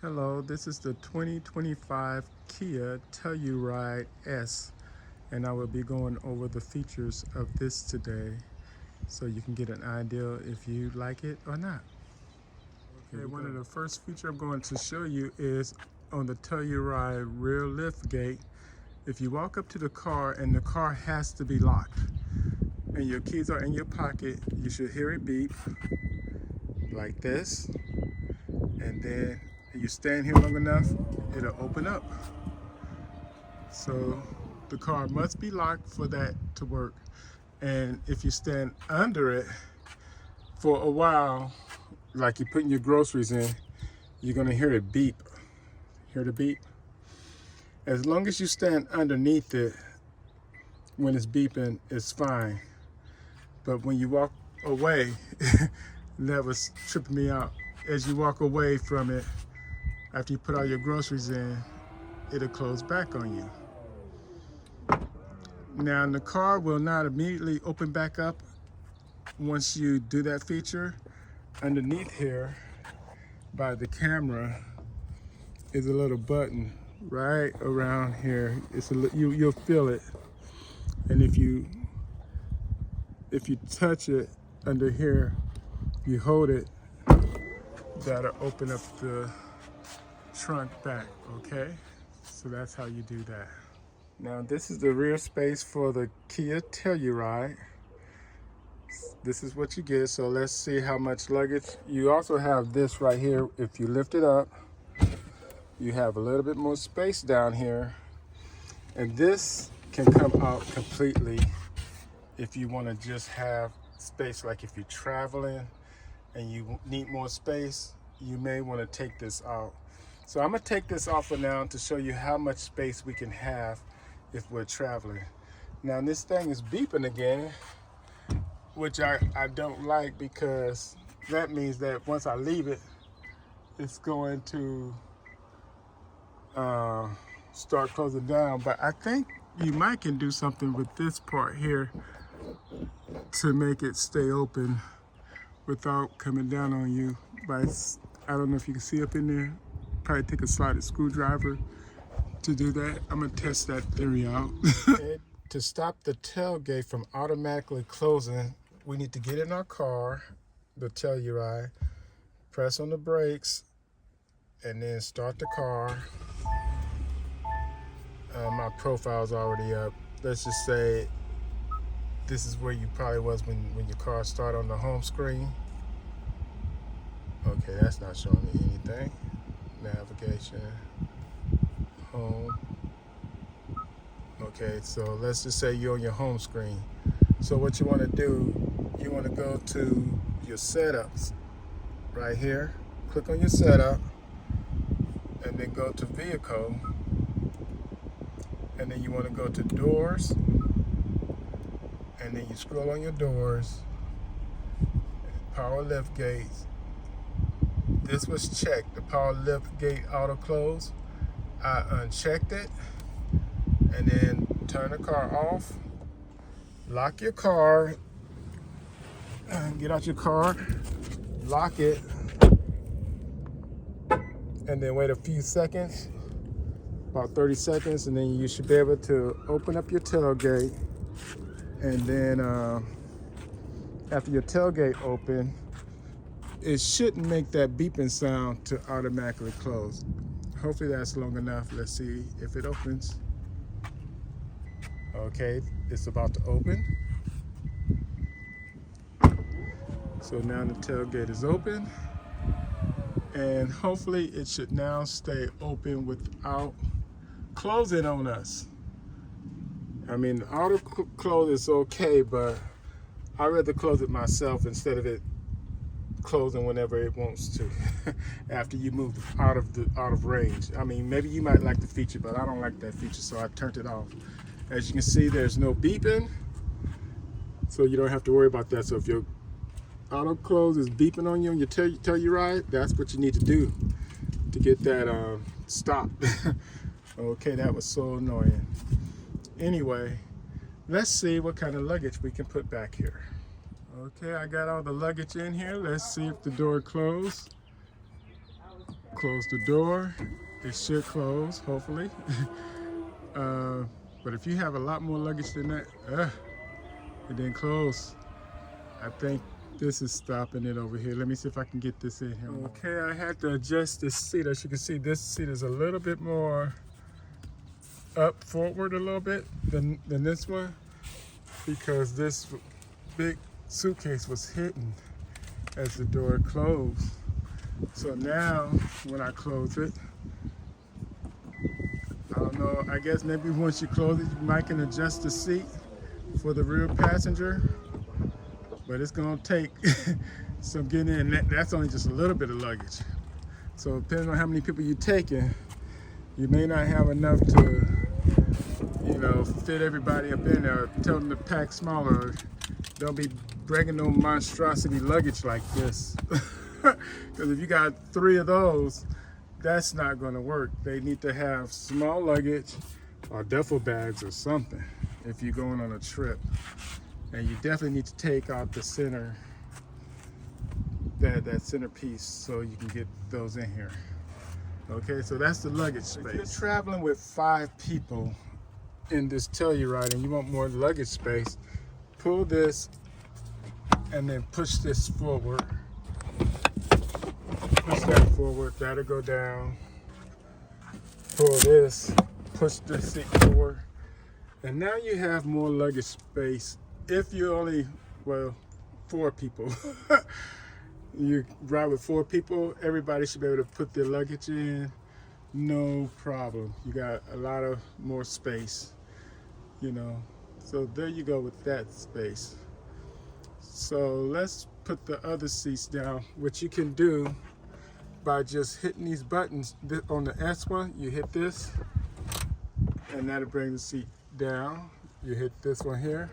Hello, this is the 2025 Kia Telluride S, and I will be going over the features of this today so you can get an idea if you like it or not. Okay, one of the first features I'm going to show you is on the Telluride rear lift gate. If you walk up to the car and the car has to be locked and your keys are in your pocket, you should hear it beep like this, and then you stand here long enough, it'll open up. So the car must be locked for that to work. And if you stand under it for a while, like you're putting your groceries in, you're gonna hear it beep. Hear the beep? As long as you stand underneath it when it's beeping, it's fine. But when you walk away, that was tripping me out. As you walk away from it, after you put all your groceries in, it'll close back on you. Now the car will not immediately open back up once you do that feature. Underneath here by the camera is a little button right around here. You'll feel it, and if you touch it under here, you hold it, that'll open up the trunk back. Okay, so that's how you do that. Now this is the rear space for the Kia Telluride. This is what you get, so let's see how much luggage. You also have this right here. If you lift it up, you have a little bit more space down here, and this can come out completely if you want to just have space. Like if you're traveling and you need more space, you may want to take this out. So I'm gonna take this off for now to show you how much space we can have if we're traveling. Now this thing is beeping again, which I don't like, because that means that once I leave it, it's going to start closing down. But I think you might can do something with this part here to make it stay open without coming down on you. But I don't know if you can see up in there. Probably take a slotted screwdriver to do that. I'm gonna test that theory out. To stop the tailgate from automatically closing, we need to get in our car, the Telluride, press on the brakes, and then start the car. My profile's already up. Let's just say this is where you probably was when your car started on the home screen. Okay, that's not showing me anything. Navigation, home. Okay, so let's just say you're on your home screen. So what you want to do, you want to go to your setups right here, click on your setup, and then go to vehicle, and then you want to go to doors, and then you scroll on your doors, power lift gates. This was checked, the power lift gate auto close. I unchecked it, and then turn the car off, lock your car, get out your car, lock it, and then wait a few seconds, about 30 seconds, and then you should be able to open up your tailgate. And then after your tailgate open, it shouldn't make that beeping sound to automatically close. Hopefully that's long enough. Let's see if it opens. Okay, it's about to open. So now the tailgate is open, and hopefully it should now stay open without closing on us. I mean, auto close is okay, but I'd rather close it myself instead of it closing whenever it wants to after you move out of range. I mean, maybe you might like the feature, but I don't like that feature, so I turned it off. As you can see, there's no beeping, so you don't have to worry about that. So if your auto close is beeping on you and you Telluride, that's what you need to do to get that stopped. Okay, that was so annoying. Anyway, let's see what kind of luggage we can put back here. Okay, I got all the luggage in here. Let's see if the door closed. close the door. It should close, hopefully. But if you have a lot more luggage than that, it didn't close. I think this is stopping it over here. Let me see if I can get this in here. Okay, I had to adjust this seat. As you can see, this seat is a little bit more up forward a little bit than this one, because this big suitcase was hidden as the door closed. So now when I close it, I don't know, I guess maybe once you close it, you might can adjust the seat for the rear passenger, but it's gonna take some getting in. That's only just a little bit of luggage. So depending on how many people you're taking, you may not have enough to, fit everybody up in there. Tell them to pack smaller. Don't be bringing no monstrosity luggage like this. Because if you got 3 of those, that's not going to work. They need to have small luggage or duffel bags or something if you're going on a trip. And you definitely need to take out the center, that center piece, so you can get those in here. Okay, so that's the luggage space. If you're traveling with 5 people in this Telluride and you want more luggage space, pull this and then push this forward. Push that forward, that'll go down. Pull this, push the seat forward. And now you have more luggage space. If you're only, 4 people. You ride with 4 people, everybody should be able to put their luggage in, no problem. You got a lot of more space, So there you go with that space. So let's put the other seats down, which you can do by just hitting these buttons. On the S one, you hit this, and that'll bring the seat down. You hit this one here,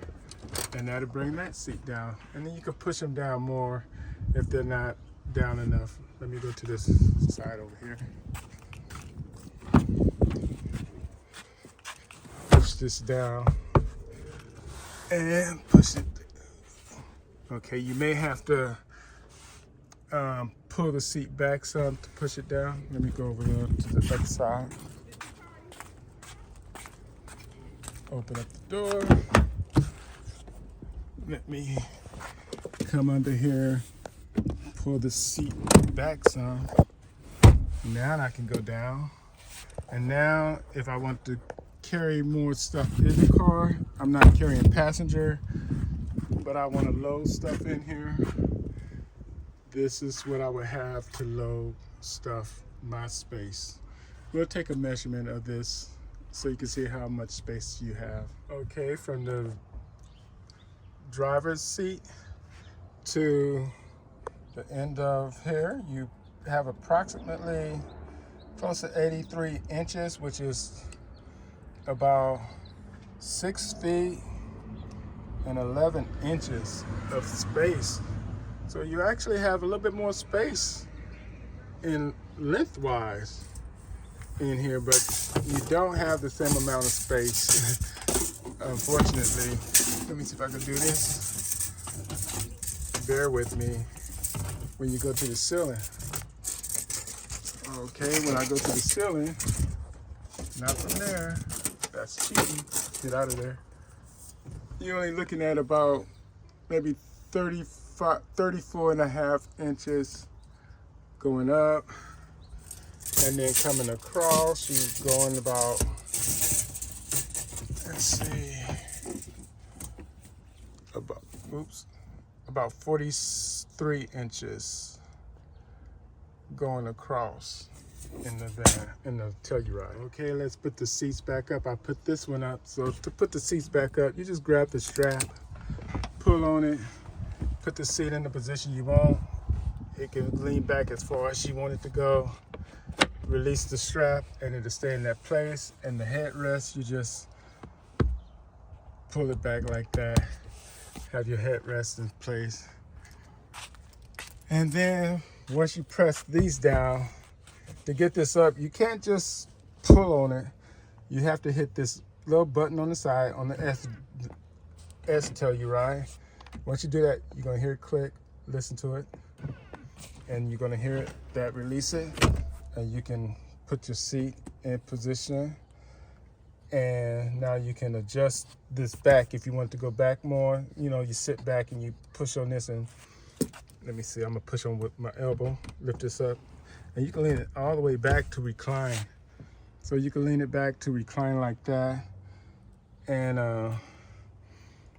and that'll bring that seat down. And then you can push them down more if they're not down enough. Let me go to this side over here. Push this down and push it. Okay, you may have to pull the seat back some to push it down. Let me go over there to the other side. Open up the door. Let me come under here, pull the seat back some. Now I can go down. And now if I want to carry more stuff in the car, I'm not carrying passenger, but I want to load stuff in here. This is what I would have to load stuff, my space. We'll take a measurement of this so you can see how much space you have. Okay, from the driver's seat to the end of here, you have approximately close to 83 inches, which is about 6 feet and 11 inches of space. So you actually have a little bit more space in lengthwise in here, but you don't have the same amount of space, unfortunately. Let me see if I can do this. Bear with me when you go to the ceiling. Okay, when I go to the ceiling, not from there, that's cheating. Get out of there. You're only looking at about maybe 34 and a half inches going up, and then coming across, you're going about, let's see, about 43 inches going across in the van, in the Telluride. Okay, let's put the seats back up. I put this one up. So to put the seats back up, you just grab the strap, pull on it, put the seat in the position you want. It can lean back as far as you want it to go. Release the strap and it'll stay in that place. And the headrest, you just pull it back like that. Have your headrest in place. And then once you press these down, to get this up, you can't just pull on it. You have to hit this little button on the side on the S Telluride. Once you do that, you're gonna hear it click, listen to it, and you're gonna hear it, that release it, and you can put your seat in position. And now you can adjust this back if you want to go back more. You know, you sit back and you push on this, and let me see, I'm gonna push on with my elbow, lift this up, and you can lean it all the way back to recline. So you can lean it back to recline like that. And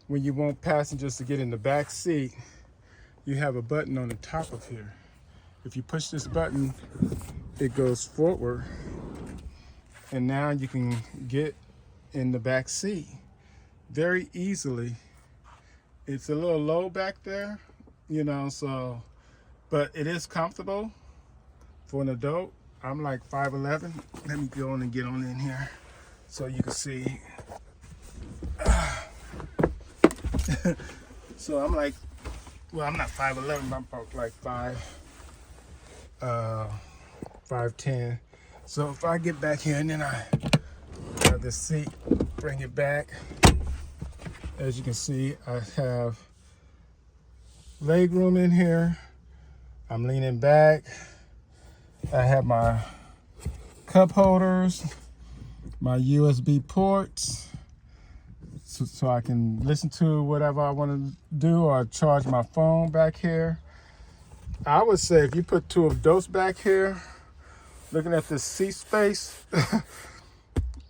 when you want passengers to get in the back seat, you have a button on the top of here. If you push this button, it goes forward, and now you can get in the back seat very easily. It's a little low back there, you know, so, but it is comfortable for an adult. I'm like 5'11". Let me go on and get on in here so you can see. So I'm like, well, I'm not 5'11", I'm about like 5'10". So if I get back here and then I have the seat, bring it back, as you can see, I have leg room in here. I'm leaning back. I have my cup holders, my USB ports, so I can listen to whatever I want to do or charge my phone back here. I would say if you put two adults back here, looking at this seat space,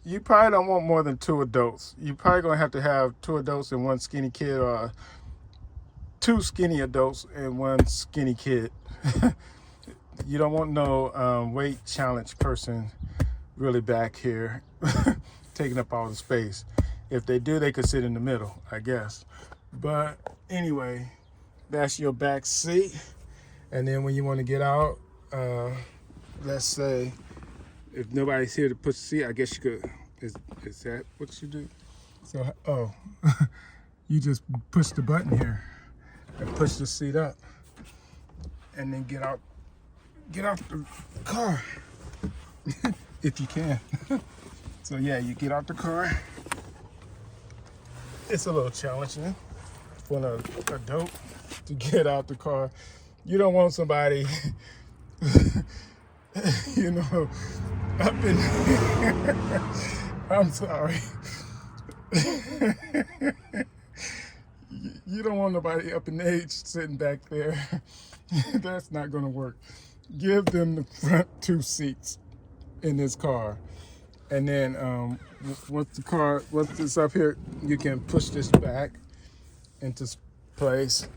you probably don't want more than two adults. You're probably gonna have to have two adults and one skinny kid, or two skinny adults and one skinny kid. You don't want no weight challenge person really back here taking up all the space. If they do, they could sit in the middle, I guess. But anyway, that's your back seat. And then when you want to get out, let's say if nobody's here to push the seat, I guess you could. Is that what you do? So, oh, you just push the button here and push the seat up, and then get out the car if you can. So yeah, you get out the car. It's a little challenging for an adult to get out the car. You don't want somebody, you know, up in. I'm sorry. You don't want nobody up in age sitting back there. That's not going to work. Give them the front two seats in this car, and then once it's up here, you can push this back into place,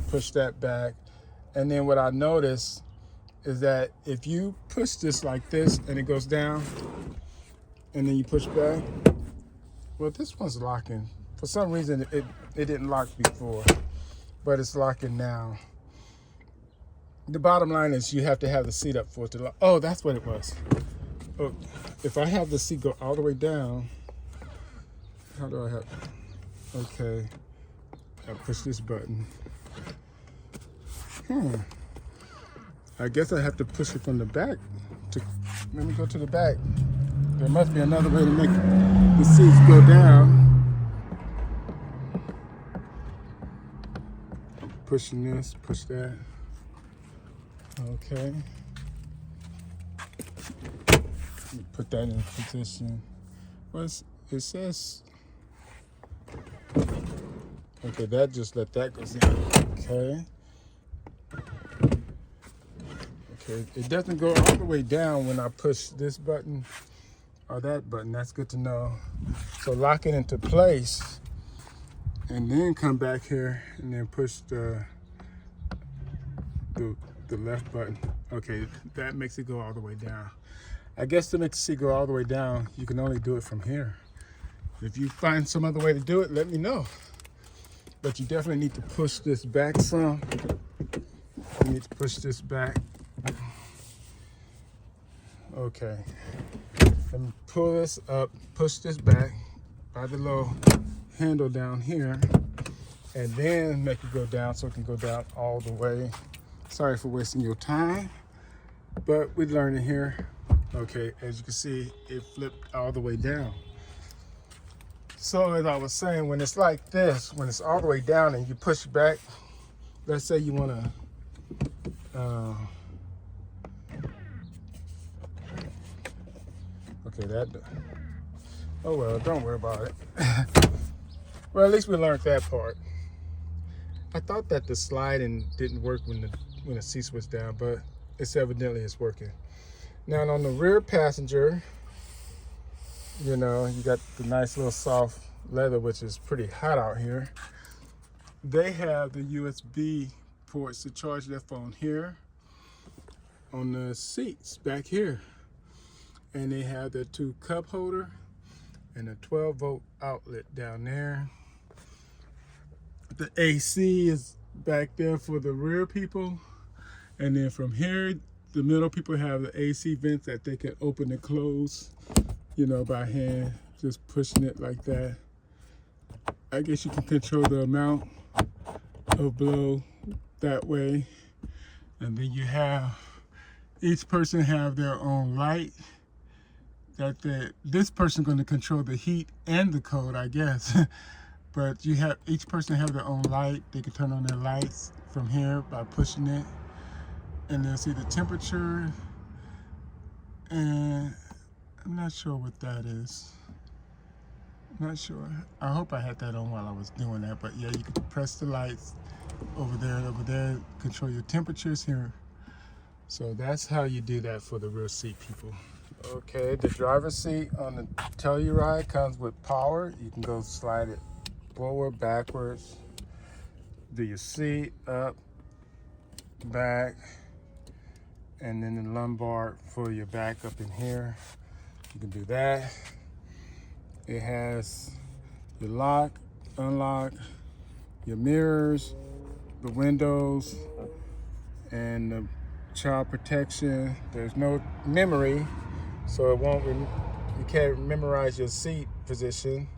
push that back, and then what I noticed is that if you push this like this and it goes down, and then you push back, well, this one's locking. For some reason, it didn't lock before, but it's locking now. The bottom line is you have to have the seat up for it to lock. Oh, that's what it was. Oh, if I have the seat go all the way down, how do I have? Okay, I push this button. I guess I have to push it from the back. Let me go to the back. There must be another way to make the seats go down. I'm pushing this, push that. Okay. Put that in position. Well, it says. Okay, that just let that go down. Okay. Okay, it doesn't go all the way down when I push this button or that button. That's good to know. So lock it into place, and then come back here and then push the left button. Okay, that makes it go all the way down. I guess to make the seat go all the way down, you can only do it from here. If you find some other way to do it, let me know. But you definitely need to push this back some. You need to push this back. Okay. Let me pull this up, push this back by the little handle down here, and then make it go down so it can go down all the way. Sorry for wasting your time, but we're learning here. Okay, as you can see, it flipped all the way down. So as I was saying, when it's like this, when it's all the way down and you push back, let's say you want to Okay, that. Oh well, don't worry about it. Well, at least we learned that part. I thought that the sliding didn't work when the seats was down, but it's working. Now on the rear passenger, you got the nice little soft leather, which is pretty hot out here. They have the USB ports to charge their phone here on the seats back here. And they have the 2 cup holder and a 12-volt outlet down there. The AC is back there for the rear people. And then from here, the middle people have the AC vents that they can open and close, by hand, just pushing it like that. I guess you can control the amount of blow that way. And then you have, each person have their own light. This person going to control the heat and the cold, I guess. But each person have their own light. They can turn on their lights from here by pushing it, and they'll see the temperature. And I'm not sure what that is. Not sure. I hope I had that on while I was doing that. But yeah, you can press the lights over there, control your temperatures here. So that's how you do that for the rear seat people. Okay, the driver's seat on the Telluride comes with power. You can go slide it forward, backwards. Do your seat up, back, and then the lumbar for your back up in here. You can do that. It has your lock, unlock, your mirrors, the windows, and the child protection. There's no memory, so you can't memorize your seat position.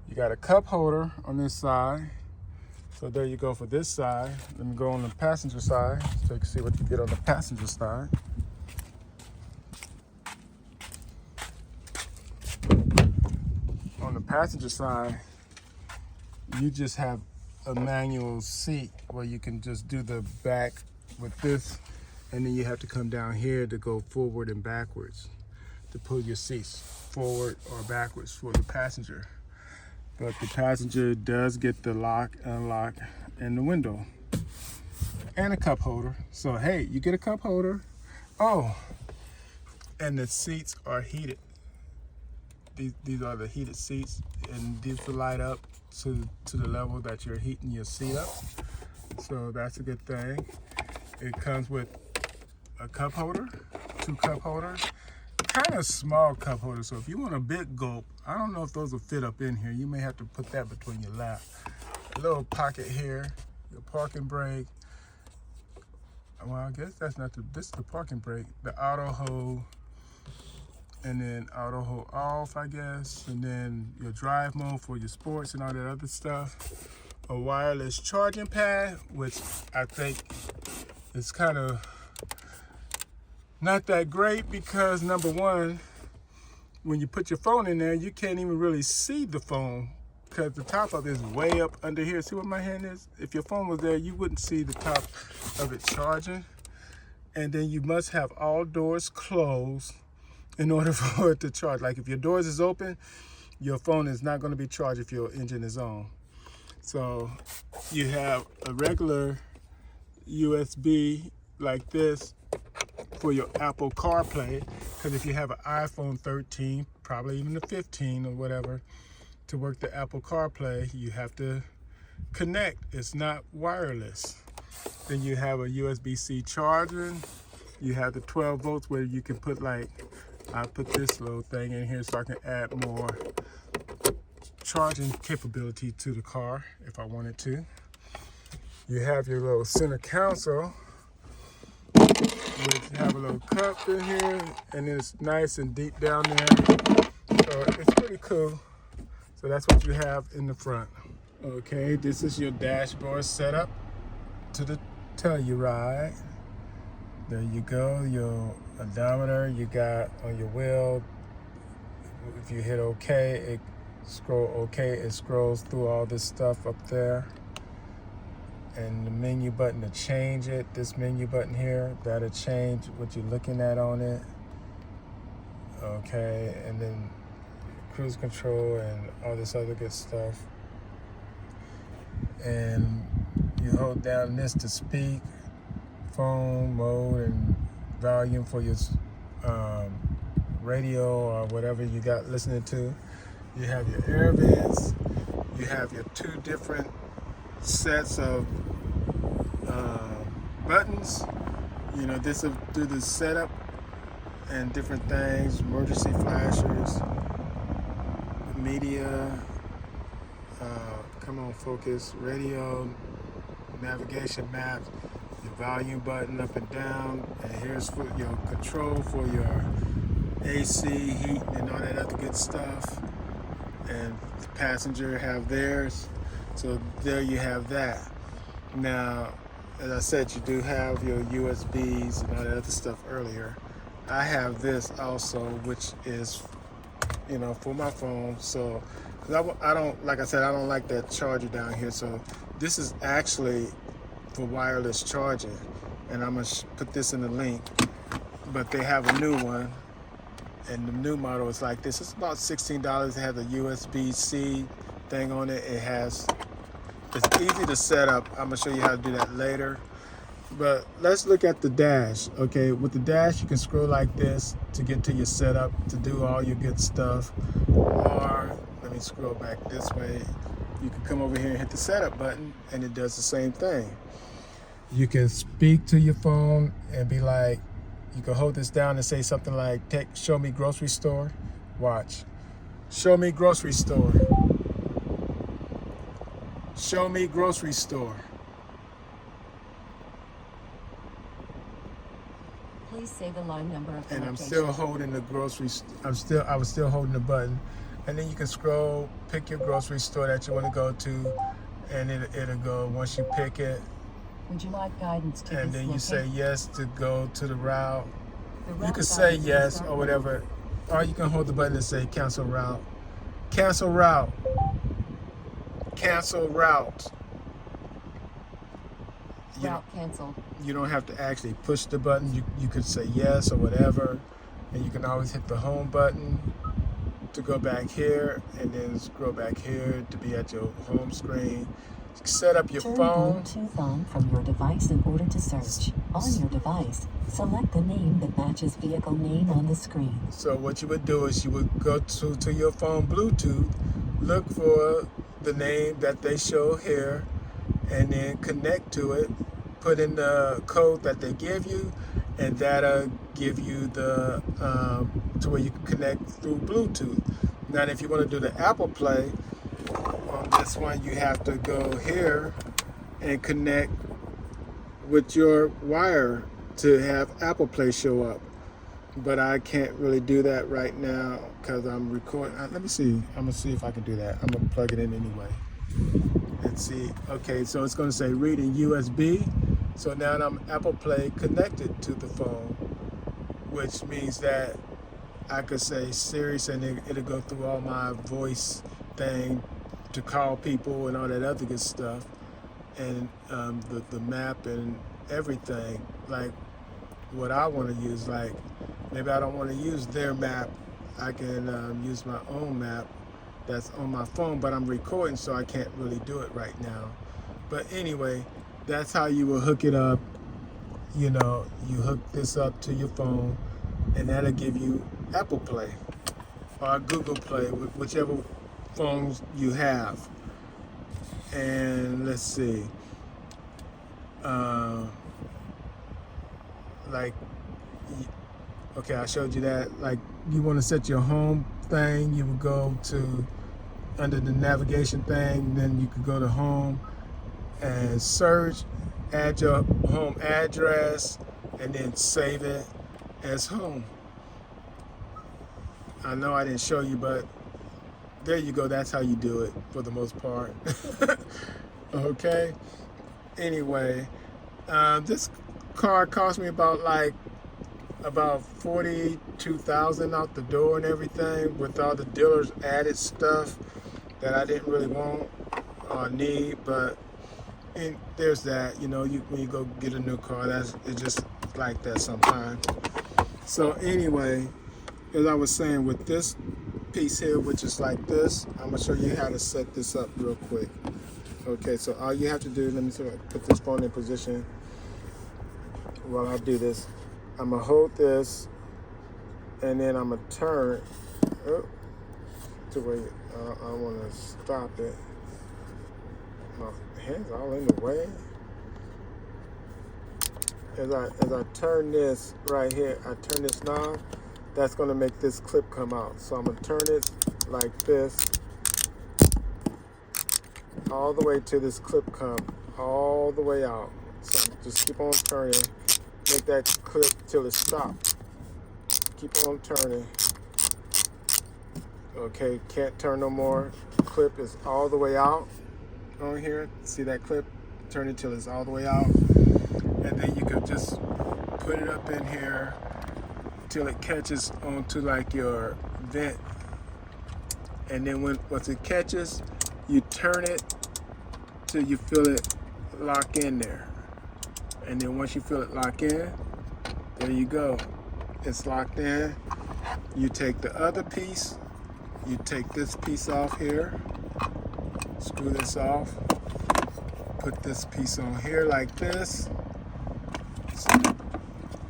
You got a cup holder on this side. So there you go for this side. Let me go on the passenger side so you can see what you get on the passenger side. On the passenger side, you just have a manual seat where you can just do the back with this, and then you have to come down here to go forward and backwards to pull your seats forward or backwards for the passenger. But the passenger does get the lock, unlock, and the window, and a cup holder. So hey, you get a cup holder. Oh, and the seats are heated. These are the heated seats, and these will light up to the level that you're heating your seat up. So that's a good thing. It comes with a cup holder, 2 cup holders, kind of small cup holder. So if you want a big gulp, I don't know if those will fit up in here. You may have to put that between your lap. A little pocket here, your parking brake. Well, I guess that's not this is the parking brake. The auto hold, and then auto hold off, I guess. And then your drive mode for your sports and all that other stuff. A wireless charging pad, which I think is kind of not that great because number one, when you put your phone in there, you can't even really see the phone because the top of it is way up under here. See what my hand is? If your phone was there, you wouldn't see the top of it charging. And then you must have all doors closed in order for it to charge. Like if your doors is open, your phone is not going to be charged if your engine is on. So you have a regular USB like this for your Apple CarPlay, because if you have an iPhone 13, probably even the 15 or whatever, to work the Apple CarPlay, you have to connect. It's not wireless. Then you have a USB-C charger. You have the 12 volts where you can put I put this little thing in here so I can add more charging capability to the car if I wanted to. You have your little center console, which have a little cup in here, and it's nice and deep down there. So it's pretty cool. So that's what you have in the front. Okay, this is your dashboard setup to the Telluride. There you go, your odometer you got on your wheel. If you hit OK, it scrolls through all this stuff up there. And the menu button to change it, this menu button here, that'll change what you're looking at on it. okay, and then cruise control and all this other good stuff. And you hold down this to speak, phone mode, and volume for your radio or whatever you got listening to. You have your air vents. You have your 2 different sets of buttons. You know, this will do the setup and different things, emergency flashers, media, come on, focus, radio, navigation maps, your volume button up and down, and here's for your control for your AC, heat, and all that other good stuff. And the passenger have theirs. So there you have that. Now, as I said, you do have your USBs and all that other stuff earlier. I have this also, which is, you know, for my phone. So I don't, like I said, I don't like that charger down here. So this is actually for wireless charging, and I'm gonna put this in the link. But they have a new one, and the new model is like this. It's about $16. It has a USB-C thing on it. It's easy to set up. I'm gonna show you how to do that later. But let's look at the dash. Okay, with the dash, you can scroll like this to get to your setup, to do all your good stuff. Or, let me scroll back this way. You can come over here and hit the setup button, and it does the same thing. You can speak to your phone and be like, you can hold this down and say something like, show me grocery store. Watch. Show me grocery store. Show me grocery store. Please say the line number of the And location. I'm still holding the I was still holding the button. And then you can scroll, pick your grocery store that you want to go to, and it'll go once you pick it. Would you like guidance to And this then you location? say yes to go to the route. The You route can say guide will yes start or with- whatever. Or you can hold the button and say cancel route. Cancel route. Cancel route. You Route canceled. You don't have to actually push the button. You could say yes or whatever. And you can always hit the home button to go back here, and then scroll back here to be at your home screen. Set up your Turn phone. Bluetooth on from your device in order to search. On your device, select the name that matches vehicle name on the screen. So what you would do is you would go to your phone Bluetooth, look for the name that they show here, and then connect to it, put in the code that they give you, and that'll give you the to where you can connect through Bluetooth. Now, if you want to do the Apple Play on this one, you have to go here and connect with your wire to have Apple Play show up. But I can't really do that right now because I'm recording. Let me see. I'm gonna see if I can do that. I'm gonna plug it in anyway. Let's see. Okay, so it's gonna say reading USB. So now I'm Apple Play connected to the phone, which means that I could say Siri, and it'll go through all my voice thing to call people and all that other good stuff, and the map and everything. Like what I want to use, like maybe I don't want to use their map. I can use my own map that's on my phone, but I'm recording, so I can't really do it right now. But anyway, that's how you will hook it up. You know, you hook this up to your phone, and that'll give you Apple Play or Google Play, whichever phones you have. And let's see, okay, I showed you that. Like, you want to set your home thing, you would go to under the navigation thing, then you could go to home and search, add your home address, and then save it as home. I know I didn't show you, but there you go. That's how you do it for the most part. Okay. Anyway, this car cost me about $42,000 out the door and everything, with all the dealers added stuff that I didn't really want or need. But there's that. You know, when you go get a new car, it's just like that sometimes. So anyway, as I was saying, with this piece here, which is like this, I'm gonna show you how to set this up real quick. Okay, so all you have to do, let me sort of put this phone in position while I do this. I'm gonna hold this, and then I'm gonna turn to where I wanna stop it. My hands all in the way. As I turn this right here, I turn this knob, that's gonna make this clip come out. So I'm gonna turn it like this, all the way to this clip come all the way out. So just keep on turning, make that clip till it stops. Keep on turning. Okay, can't turn no more. Clip is all the way out on here. See that clip? Turn it till it's all the way out. And then you could just put it up in here till it catches onto like your vent. And then once it catches, you turn it till you feel it lock in there. And then once you feel it lock in, there you go. It's locked in. You take the other piece, you take this piece off here, screw this off, put this piece on here like this. So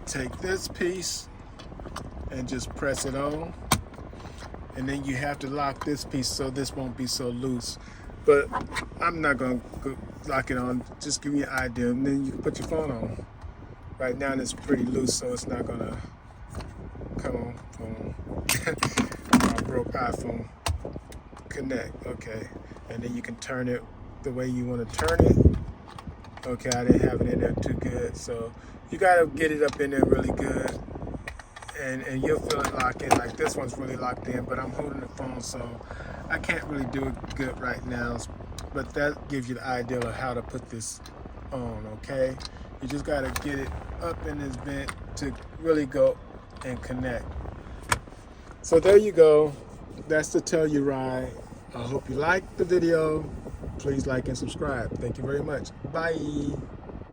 take this piece and just press it on. And then you have to lock this piece so this won't be so loose. But I'm not gonna lock it on, just give you an idea, and then you can put your phone on. Right now it's pretty loose, so it's not gonna come on phone. My broke iPhone. Connect, okay. And then you can turn it the way you wanna turn it. Okay, I didn't have it in there too good, so you gotta get it up in there really good. And you'll feel it lock in. Like this one's really locked in, but I'm holding the phone, so I can't really do it good right now. But that gives you the idea of how to put this on, okay? You just gotta get it up in this vent to really go and connect. So there you go. That's the Telluride. I hope you liked the video. Please like and subscribe. Thank you very much. Bye.